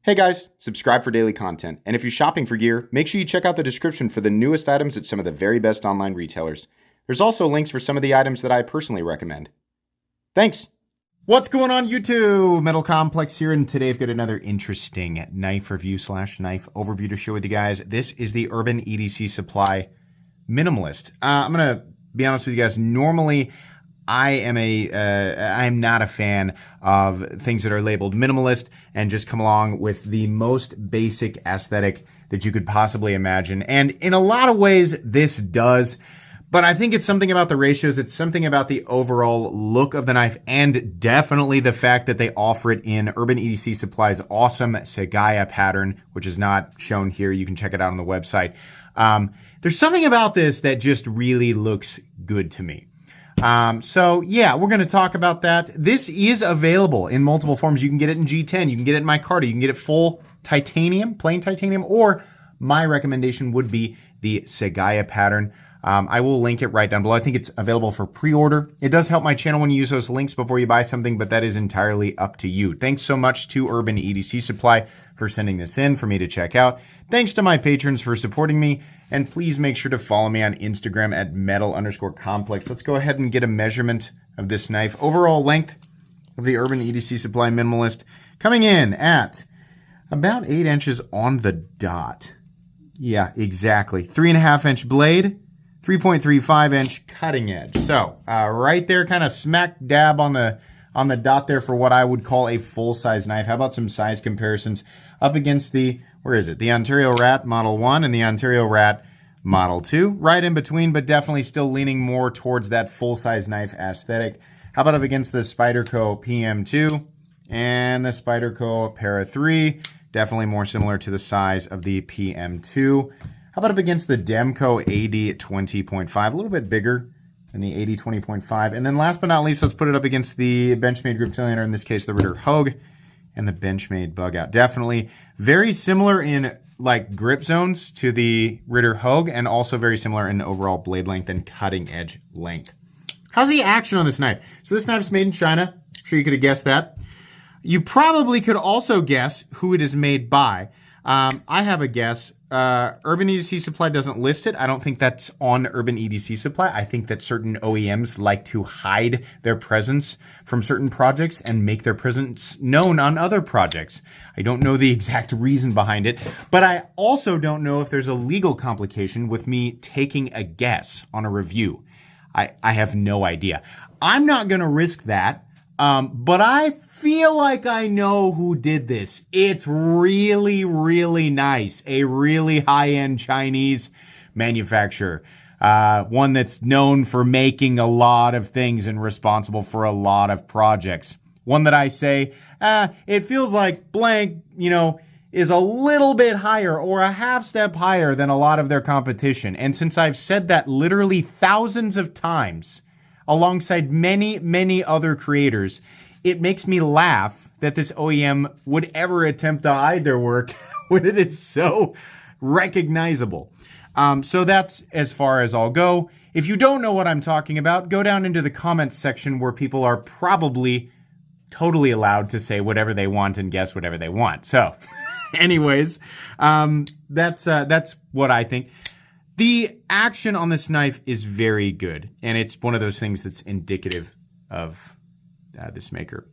Hey guys, subscribe for daily content, and if you're shopping for gear, make sure you check out the description for the newest items at some of the very best online retailers. There's also links for some of the items that I personally recommend. Thanks! What's going on YouTube? Metal Complex here, and today I've got another interesting knife review / knife overview to share with you guys. This is the Urban EDC Supply Minimalist. I'm going to be honest with you guys, normally I am not a fan of things that are labeled minimalist and just come along with the most basic aesthetic that you could possibly imagine. And in a lot of ways, this does. But I think it's something about the ratios. It's something about the overall look of the knife, and definitely the fact that they offer it in Urban EDC Supply's awesome Sagaya pattern, which is not shown here. You can check it out on the website. There's something about this that just really looks good to me. So yeah, we're going to talk about that. This is available in multiple forms. You can get it in G10, you can get it in micarta, you can get it full titanium, plain titanium, or my recommendation would be the Sagaya pattern. I will link it right down below. I think it's available for pre-order. It does help my channel when you use those links before you buy something, but that is entirely up to you. Thanks so much to Urban EDC Supply for sending this in for me to check out. Thanks to my patrons for supporting me. And please make sure to follow me on Instagram at metal_complex. Let's go ahead and get a measurement of this knife. Overall length of the Urban EDC Supply Minimalist coming in at about 8 inches on the dot. Yeah, exactly. 3.5 inch blade. 3.35 inch cutting edge. So right there, kind of smack dab on the dot there for what I would call a full size knife. How about some size comparisons up against the, where is it? The Ontario Rat Model 1 and the Ontario Rat Model 2. Right in between, but definitely still leaning more towards that full size knife aesthetic. How about up against the Spyderco PM2 and the Spyderco Para 3? Definitely more similar to the size of the PM2. How about up against the Demco AD 20.5, a little bit bigger than the AD 20.5. And then last but not least, let's put it up against the Benchmade Grip Cylinder, or in this case, the Ritter Hogue and the Benchmade Bug Out. Definitely very similar in like grip zones to the Ritter Hogue, and also very similar in overall blade length and cutting edge length. How's the action on this knife? So this knife is made in China. I'm sure you could have guessed that. You probably could also guess who it is made by. I have a guess. Urban EDC Supply doesn't list it. I don't think that's on Urban EDC Supply. I think that certain OEMs like to hide their presence from certain projects and make their presence known on other projects. I don't know the exact reason behind it, but I also don't know if there's a legal complication with me taking a guess on a review. I have no idea. I'm not going to risk that, but I feel like I know who did this. It's really, really nice. A really high-end Chinese manufacturer. One that's known for making a lot of things and responsible for a lot of projects. One that I say, it feels like blank, is a little bit higher or a half step higher than a lot of their competition. And since I've said that literally thousands of times alongside many, many other creators, it makes me laugh that this OEM would ever attempt to hide their work when it is so recognizable. So that's as far as I'll go. If you don't know what I'm talking about, go down into the comments section where people are probably totally allowed to say whatever they want and guess whatever they want. So anyways, that's what I think. The action on this knife is very good, and it's one of those things that's indicative of this maker.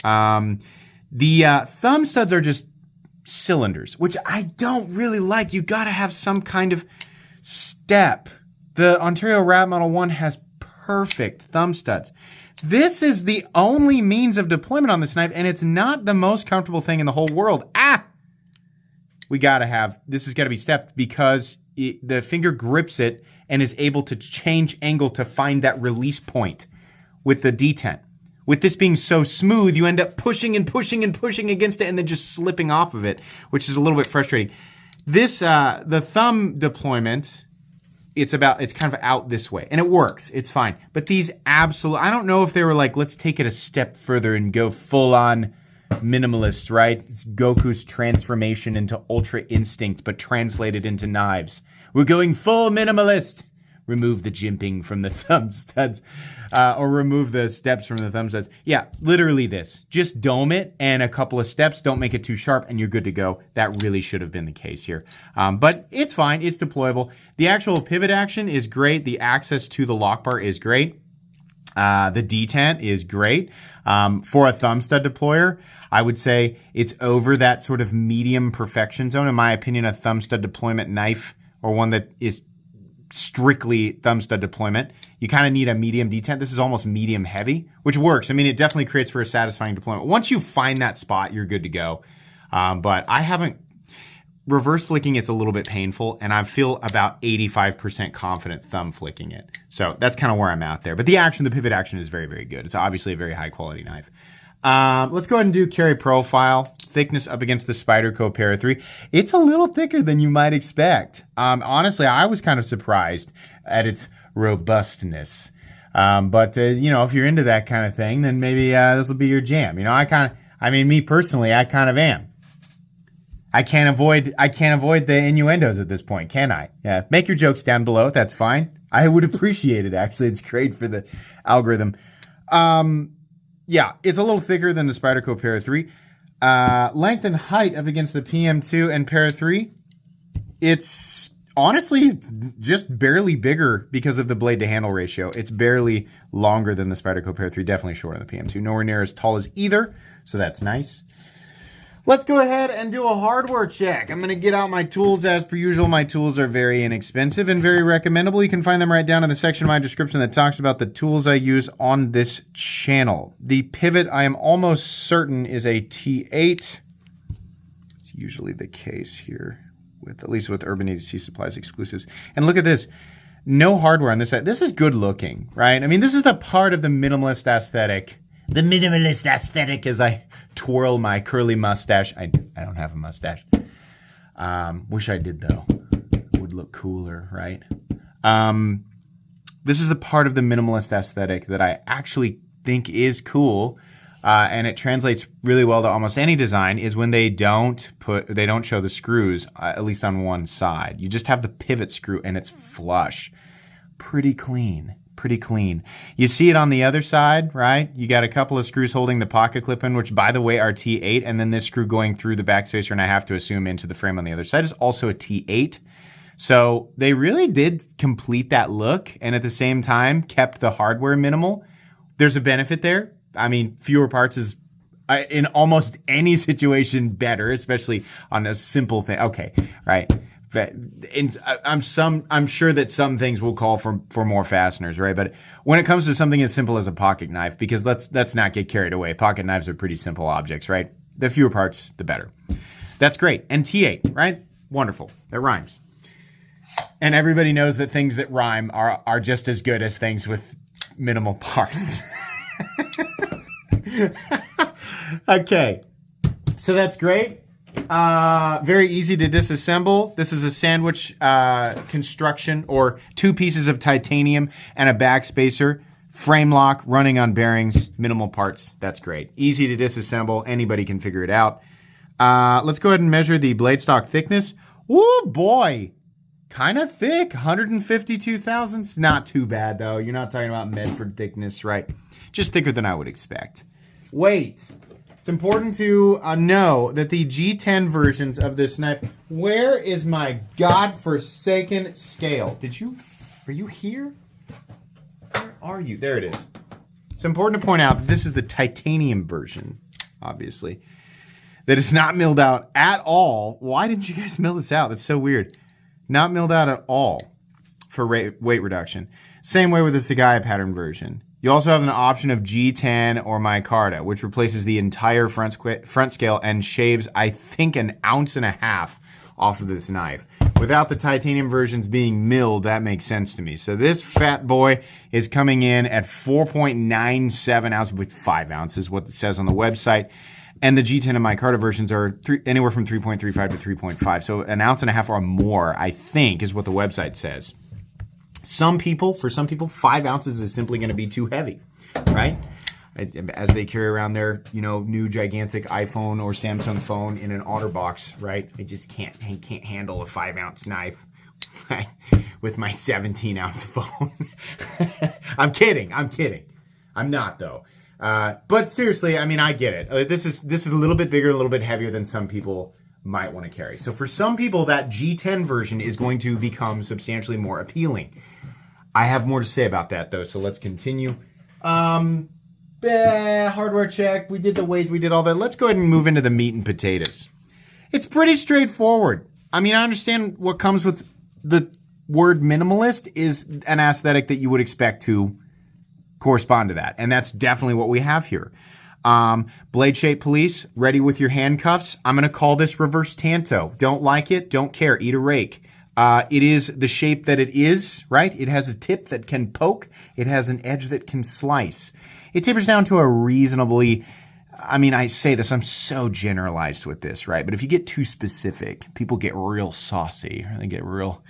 The thumb studs are just cylinders, which I don't really like. You gotta have some kind of step. The Ontario Rat Model 1 has perfect thumb studs. This is the only means of deployment on this knife, and it's not the most comfortable thing in the whole world. This has gotta be stepped because the finger grips it and is able to change angle to find that release point with the detent. With this being so smooth, you end up pushing and pushing and pushing against it and then just slipping off of it, which is a little bit frustrating. This, the thumb deployment, it's kind of out this way, and it works. It's fine. But these I don't know if they were like, let's take it a step further and go full on minimalist, right? It's Goku's transformation into Ultra Instinct, but translated into knives. We're going full minimalist. remove the jimping from the thumb studs or remove the steps from the thumb studs. Yeah, literally this. Just dome it and a couple of steps. Don't make it too sharp and you're good to go. That really should have been the case here. But it's fine. It's deployable. The actual pivot action is great. The access to the lock bar is great. The detent is great. For a thumb stud deployer, I would say it's over that sort of medium perfection zone. In my opinion, a thumb stud deployment knife or one that is strictly thumb stud deployment, you kind of need a medium detent. This is almost medium heavy, which works. I mean, it definitely creates for a satisfying deployment. Once you find that spot, you're good to go. But I haven't, reverse flicking, it's a little bit painful, and I feel about 85% confident thumb flicking it. So that's kind of where I'm at there. But the action, the pivot action is very, very good. It's obviously a very high quality knife. Let's go ahead and do carry profile. Thickness up against the Spyderco Para 3. It's a little thicker than you might expect. Honestly, I was kind of surprised at its robustness. But you know, if you're into that kind of thing, then maybe this will be your jam. You know, me personally, I kind of am. I can't avoid the innuendos at this point, can I? Yeah, make your jokes down below. That's fine. I would appreciate it, actually. It's great for the algorithm. Yeah, it's a little thicker than the Spyderco Para 3. Length and height up against the PM2 and Para 3. It's honestly just barely bigger because of the blade to handle ratio. It's barely longer than the Spyderco Para 3. Definitely shorter than the PM2. Nowhere near as tall as either, so that's nice. Let's go ahead and do a hardware check. I'm going to get out my tools as per usual. My tools are very inexpensive and very recommendable. You can find them right down in the section of my description that talks about the tools I use on this channel. The pivot, I am almost certain, is a T8. It's usually the case here, at least with Urban EDC Supplies exclusives. And look at this. No hardware on this side. This is good looking, right? I mean, this is the part of the minimalist aesthetic. The minimalist aesthetic as I twirl my curly mustache. I don't have a mustache. Wish I did though. Would look cooler, right? This is the part of the minimalist aesthetic that I actually think is cool, and it translates really well to almost any design. Is when they don't show the screws, at least on one side. You just have the pivot screw and it's flush. Pretty clean. Pretty clean. You see it on the other side, right? You got a couple of screws holding the pocket clip in, which by the way are T8, and then this screw going through the backspacer, and I have to assume into the frame on the other side is also a T8. So they really did complete that look, and at the same time kept the hardware minimal. There's a benefit there. I mean, fewer parts is in almost any situation better, especially on a simple thing. Okay, right. I'm sure that some things will call for more fasteners, right? But when it comes to something as simple as a pocket knife, because let's not get carried away. Pocket knives are pretty simple objects, right? The fewer parts, the better. That's great. And T8, right? Wonderful. That rhymes. And everybody knows that things that rhyme are just as good as things with minimal parts. Okay. So that's great. Very easy to disassemble. This is a sandwich construction, or two pieces of titanium and a backspacer, frame lock, running on bearings, minimal parts. That's great. Easy to disassemble. Anybody can figure it out. Let's go ahead and measure the blade stock thickness. Oh boy, kind of thick, 152 thousandths. Not too bad though. You're not talking about Medford thickness, right? Just thicker than I would expect. Wait. It's important to know that the G10 versions of this knife, where is my godforsaken scale? Are you here? Where are you? There it is. It's important to point out that this is the titanium version, obviously, that is not milled out at all. Why didn't you guys mill this out? That's so weird. Not milled out at all for weight reduction. Same way with the Sagaya pattern version. You also have an option of G10 or micarta, which replaces the entire front scale and shaves, I think, 1.5 ounces off of this knife. Without the titanium versions being milled, that makes sense to me. So this fat boy is coming in at 4.97 ounces with 5 ounces, what it says on the website. And the G10 and micarta versions are anywhere from 3.35 to 3.5. So 1.5 ounces or more, I think, is what the website says. For some people, 5 ounces is simply going to be too heavy, right? As they carry around their, new gigantic iPhone or Samsung phone in an OtterBox, right? It just can't handle a 5 ounce knife. with my 17-ounce phone. I'm kidding. I'm not, though. But seriously, I mean, I get it. This is a little bit bigger, a little bit heavier than some people might want to carry. So for some people, that G10 version is going to become substantially more appealing. I have more to say about that, though, so let's continue. Hardware check. We did the weight. We did all that. Let's go ahead and move into the meat and potatoes. It's pretty straightforward. I mean, I understand what comes with the word minimalist is an aesthetic that you would expect to correspond to that. And that's definitely what we have here. Blade shape police, ready with your handcuffs. I'm going to call this reverse tanto. Don't like it? Don't care. Eat a rake. It is the shape that it is, right? It has a tip that can poke. It has an edge that can slice. It tapers down to a reasonably, I mean, I say this, I'm so generalized with this, right? But if you get too specific, people get real saucy. They get real,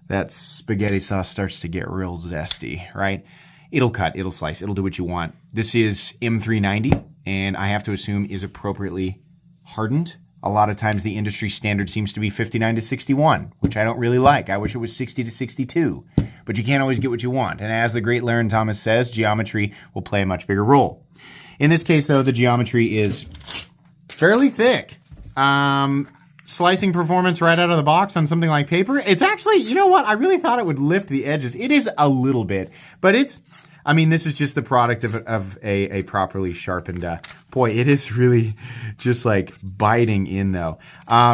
that spaghetti sauce starts to get real zesty, right? It'll cut, it'll slice, it'll do what you want. This is M390, and I have to assume is appropriately hardened. A lot of times the industry standard seems to be 59 to 61, which I don't really like. I wish it was 60 to 62, but you can't always get what you want. And as the great Laren Thomas says, geometry will play a much bigger role. In this case, though, the geometry is fairly thick. Slicing performance right out of the box on something like paper. It's actually, you know what? I really thought it would lift the edges. It is a little bit, but it's, I mean, this is just the product of a properly sharpened, boy, it is really just like biting in though.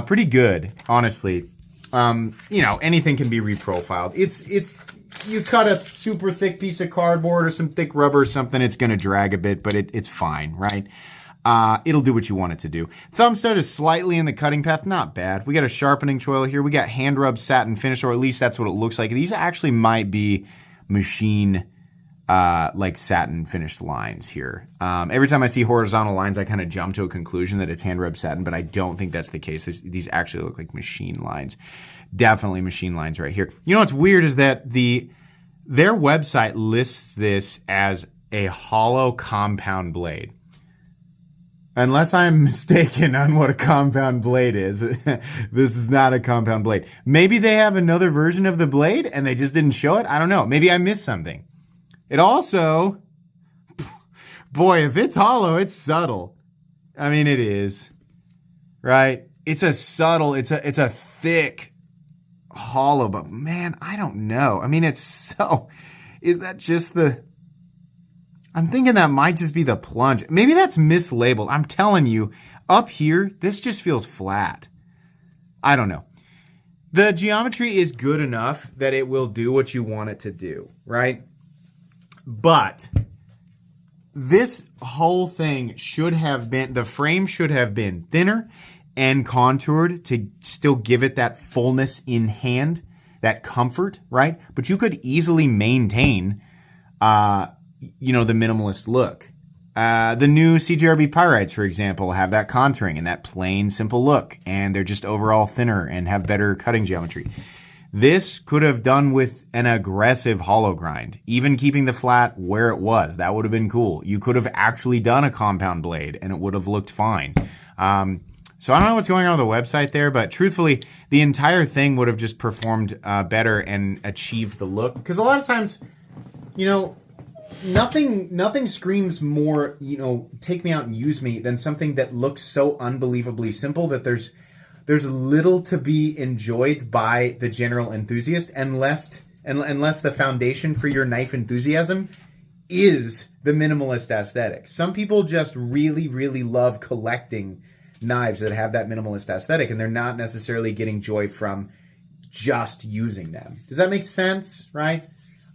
Pretty good, honestly. You know, anything can be reprofiled. It's, you cut a super thick piece of cardboard or some thick rubber or something, it's going to drag a bit, but it's fine, right? It'll do what you want it to do. Thumb stud is slightly in the cutting path. Not bad. We got a sharpening choil here. We got hand rub satin finish, or at least that's what it looks like. These actually might be machine, like satin finished lines here. Every time I see horizontal lines, I kind of jump to a conclusion that it's hand rub satin, but I don't think that's the case. These actually look like machine lines. Definitely machine lines right here. You know what's weird is that their website lists this as a hollow compound blade. Unless I'm mistaken on what a compound blade is, this is not a compound blade. Maybe they have another version of the blade and they just didn't show it. I don't know. Maybe I missed something. It also, boy, if it's hollow, it's subtle. I mean, it is, right? It's a subtle, it's a thick hollow, but man, I don't know. I mean, it's so, is that just I'm thinking that might just be the plunge. Maybe that's mislabeled. I'm telling you, up here, this just feels flat. I don't know. The geometry is good enough that it will do what you want it to do, right? But this whole thing should have been, the frame should have been thinner and contoured to still give it that fullness in hand, that comfort, right? But you could easily maintain, you know, the minimalist look. The new CGRB Pyrites, for example, have that contouring and that plain, simple look, and they're just overall thinner and have better cutting geometry. This could have done with an aggressive hollow grind, even keeping the flat where it was. That would have been cool. You could have actually done a compound blade and it would have looked fine. So I don't know what's going on the website there, but truthfully, the entire thing would have just performed better and achieved the look. Because a lot of times, you know, nothing screams more, you know, take me out and use me than something that looks so unbelievably simple that there's little to be enjoyed by the general enthusiast unless the foundation for your knife enthusiasm is the minimalist aesthetic. Some people just really, really love collecting knives that have that minimalist aesthetic, and they're not necessarily getting joy from just using them. Does that make sense, right?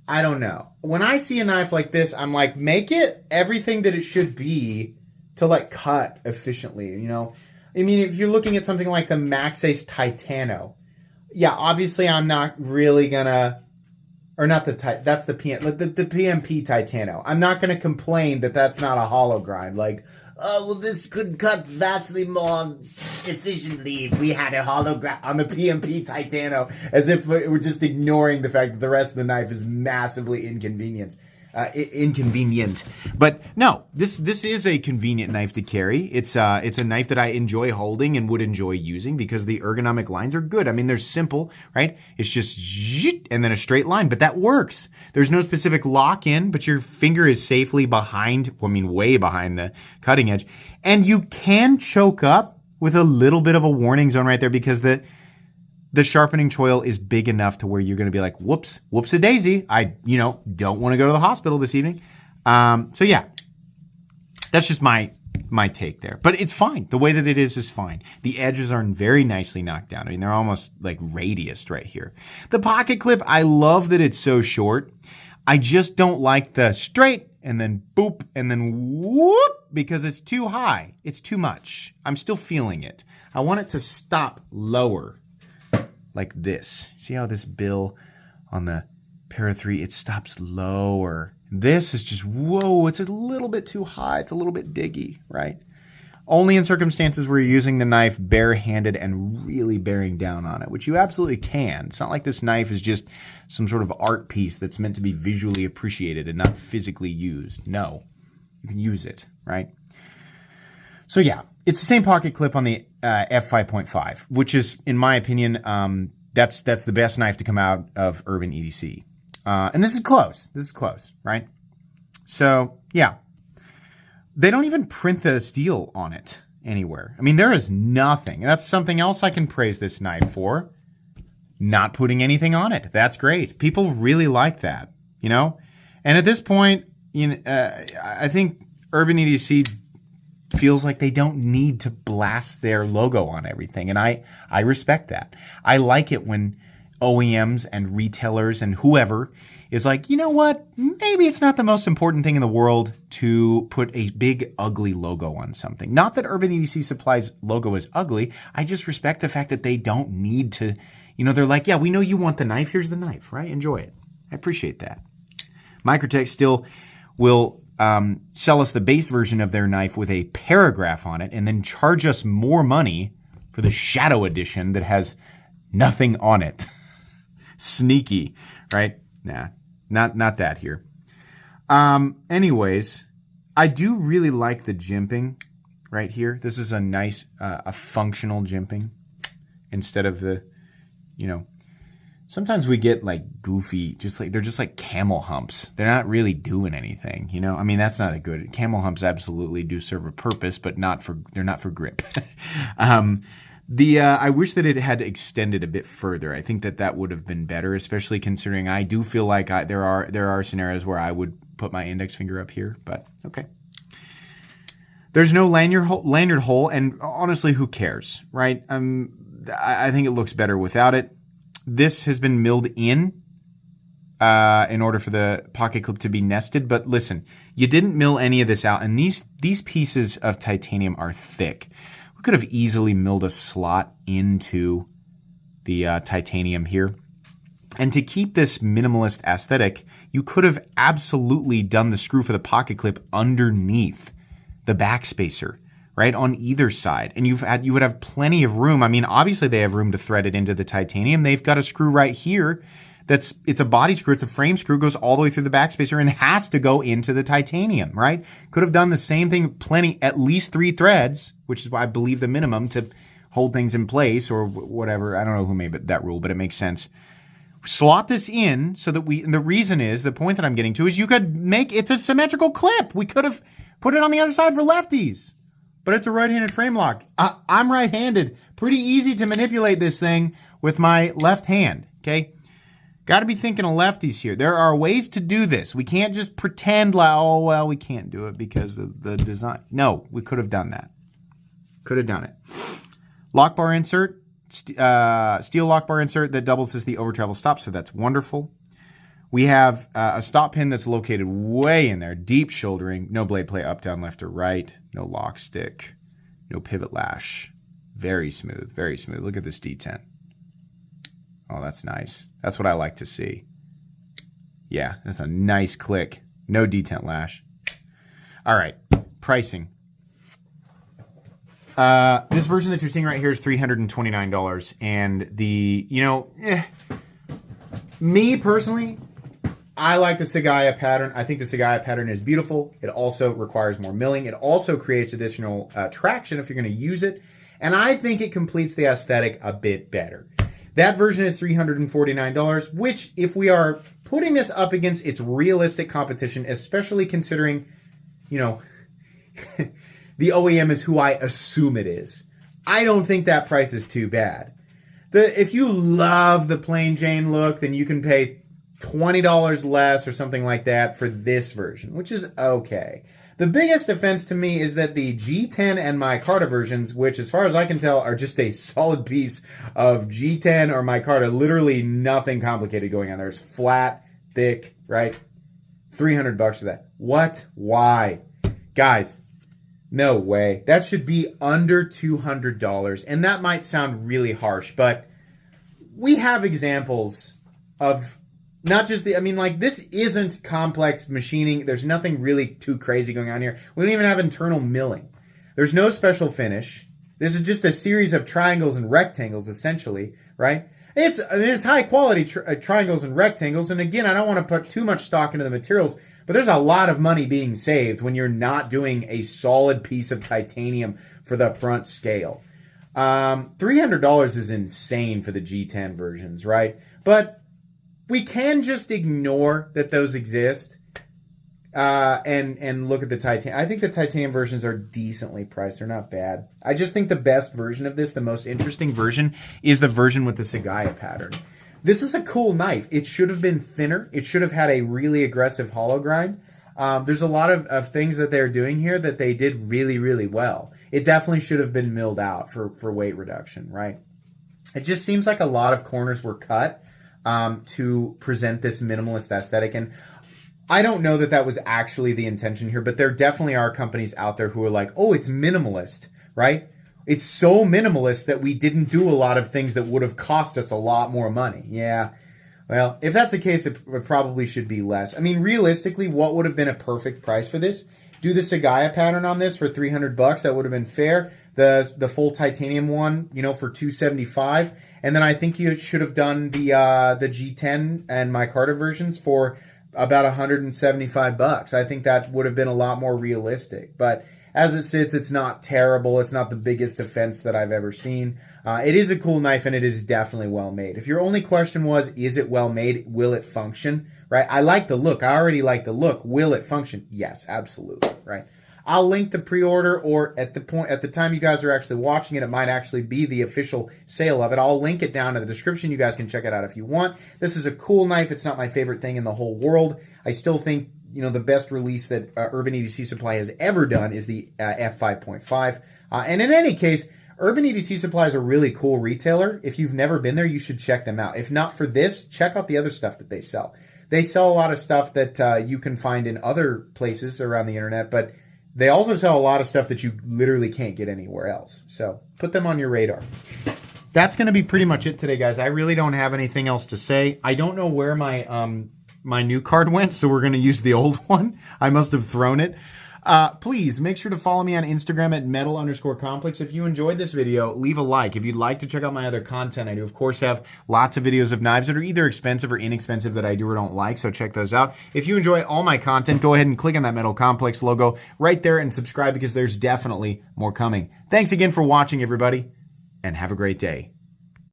I don't know. When I see a knife like this, I'm like, make it everything that it should be to like cut efficiently, you know? I mean, if you're looking at something like the Max Ace Titano, yeah, obviously I'm not really gonna, or not that's the PMP Titano. I'm not gonna complain that that's not a hollow grind. Like, oh, well, this could cut vastly more efficiently if we had a hollow grind on the PMP Titano, as if we're just ignoring the fact that the rest of the knife is massively inconvenienced. inconvenient. But no, this is a convenient knife to carry. It's a knife that I enjoy holding and would enjoy using because the ergonomic lines are good. I mean, they're simple, right? It's just zzzz, and then a straight line, but that works. There's no specific lock in, but your finger is safely behind, I mean, way behind the cutting edge. And you can choke up with a little bit of a warning zone right there because the sharpening choil is big enough to where you're going to be like, whoops-a-daisy. I, don't want to go to the hospital this evening. So yeah, that's just my take there. But it's fine. The way that it is fine. The edges are very nicely knocked down. I mean, they're almost like radiused right here. The pocket clip, I love that it's so short. I just don't like the straight and then boop and then whoop because it's too high. It's too much. I'm still feeling it. I want it to stop lower. Like this. See how this bill on the Para 3, it stops lower. This is just, whoa, it's a little bit too high. It's a little bit diggy, right? Only in circumstances where you're using the knife barehanded and really bearing down on it, which you absolutely can. It's not like this knife is just some sort of art piece that's meant to be visually appreciated and not physically used. No, you can use it, right? So yeah, it's the same pocket clip on the f5.5, which is, in my opinion, that's the best knife to come out of Urban EDC. And this is close. This is close, right? So yeah, they don't even print the steel on it anywhere. I mean, there is nothing. That's something else I can praise this knife for. Not putting anything on it. That's great. People really like that, And at this point, I think Urban EDC feels like they don't need to blast their logo on everything. And I respect that. I like it when OEMs and retailers and whoever is like, you know what? Maybe it's not the most important thing in the world to put a big, ugly logo on something. Not that Urban EDC Supply's logo is ugly. I just respect the fact that they don't need to, they're like, yeah, we know you want the knife. Here's the knife, right? Enjoy it. I appreciate that. Microtech still will sell us the base version of their knife with a paragraph on it and then charge us more money for the shadow edition that has nothing on it. Sneaky, right? Nah, not that here. Anyways, I do really like the jimping right here. This is a nice, a functional jimping instead of the, sometimes we get like goofy, they're just like camel humps. They're not really doing anything, I mean, that's not a good, camel humps absolutely do serve a purpose, but they're not for grip. I wish that it had extended a bit further. I think that would have been better, especially considering I do feel like there are scenarios where I would put my index finger up here, but okay. There's no lanyard hole, and honestly, who cares, right? I think it looks better without it. This has been milled in order for the pocket clip to be nested. But listen, you didn't mill any of this out. And these pieces of titanium are thick. We could have easily milled a slot into the titanium here. And to keep this minimalist aesthetic, you could have absolutely done the screw for the pocket clip underneath the backspacer, right, on either side. And you would have plenty of room. I mean, obviously they have room to thread it into the titanium. They've got a screw right here it's a body screw, it's a frame screw, goes all the way through the backspacer and has to go into the titanium, right? Could have done the same thing, at least 3 threads, which is why I believe the minimum to hold things in place or whatever. I don't know who made that rule, but it makes sense. Slot this in so that the point that I'm getting to is you could it's a symmetrical clip. We could have put it on the other side for lefties. But it's a right-handed frame lock. I'm right-handed. Pretty easy to manipulate this thing with my left hand, okay? Got to be thinking of lefties here. There are ways to do this. We can't just pretend like, oh, well, we can't do it because of the design. No, we could have done that. Could have done it. Lock bar insert, steel lock bar insert that doubles as the over travel stop, so that's wonderful. We have a stop pin that's located way in there, deep shouldering, no blade play up, down, left, or right, no lock stick, no pivot lash. Very smooth, very smooth. Look at this detent. Oh, that's nice. That's what I like to see. Yeah, that's a nice click. No detent lash. All right, pricing. This version that you're seeing right here is $329. And me personally, I like the Sagaya pattern. I think the Sagaya pattern is beautiful. It also requires more milling. It also creates additional traction if you're going to use it. And I think it completes the aesthetic a bit better. That version is $349, which if we are putting this up against its realistic competition, especially considering, you know, the OEM is who I assume it is, I don't think that price is too bad. If you love the plain Jane look, then you can pay $20 less or something like that for this version, which is okay. The biggest offense to me is that the G10 and micarta versions, which as far as I can tell are just a solid piece of G10 or micarta, literally nothing complicated going on there. It's flat, thick, right? $300 for that. What? Why? Guys, no way. That should be under $200. And that might sound really harsh, but we have examples of not just this isn't complex machining. There's nothing really too crazy going on here. We don't even have internal milling. There's no special finish. This is just a series of triangles and rectangles, essentially, right? It's high quality triangles and rectangles. And again, I don't want to put too much stock into the materials, but there's a lot of money being saved when you're not doing a solid piece of titanium for the front scale. $300 is insane for the G10 versions, right? But we can just ignore that those exist and look at the titanium. I think the titanium versions are decently priced. They're not bad. I just think the best version of this, the most interesting version, is the version with the Sagaya pattern. This is a cool knife. It should have been thinner. It should have had a really aggressive hollow grind. There's a lot of things that they're doing here that they did really, really well. It definitely should have been milled out for weight reduction, right? It just seems like a lot of corners were cut to present this minimalist aesthetic. And I don't know that that was actually the intention here, but there definitely are companies out there who are like, oh, it's minimalist, right? It's so minimalist that we didn't do a lot of things that would have cost us a lot more money. Yeah. Well, if that's the case, it probably should be less. I mean, realistically, what would have been a perfect price for this? Do the Sagaya pattern on this for $300. That would have been fair. The full titanium one, for $275. And then I think you should have done the G10 and micarta versions for about $175. I think that would have been a lot more realistic. But as it sits, it's not terrible. It's not the biggest offense that I've ever seen. It is a cool knife, and it is definitely well made. If your only question was, is it well made? Will it function? Right? I like the look. I already like the look. Will it function? Yes, absolutely. Right? I'll link the pre-order, or at the time you guys are actually watching it, it might actually be the official sale of it. I'll link it down in the description. You guys can check it out if you want. This is a cool knife. It's not my favorite thing in the whole world. I still think, the best release that Urban EDC Supply has ever done is the F5.5. And in any case, Urban EDC Supply is a really cool retailer. If you've never been there, you should check them out. If not for this, check out the other stuff that they sell. They sell a lot of stuff that you can find in other places around the internet, but they also sell a lot of stuff that you literally can't get anywhere else. So put them on your radar. That's going to be pretty much it today, guys. I really don't have anything else to say. I don't know where my new card went, so we're going to use the old one. I must have thrown it. Please make sure to follow me on Instagram at metal_complex. If you enjoyed this video, leave a like. If you'd like to check out my other content, I do, of course, have lots of videos of knives that are either expensive or inexpensive that I do or don't like, so check those out. If you enjoy all my content, go ahead and click on that Metal Complex logo right there and subscribe, because there's definitely more coming. Thanks again for watching, everybody, and have a great day.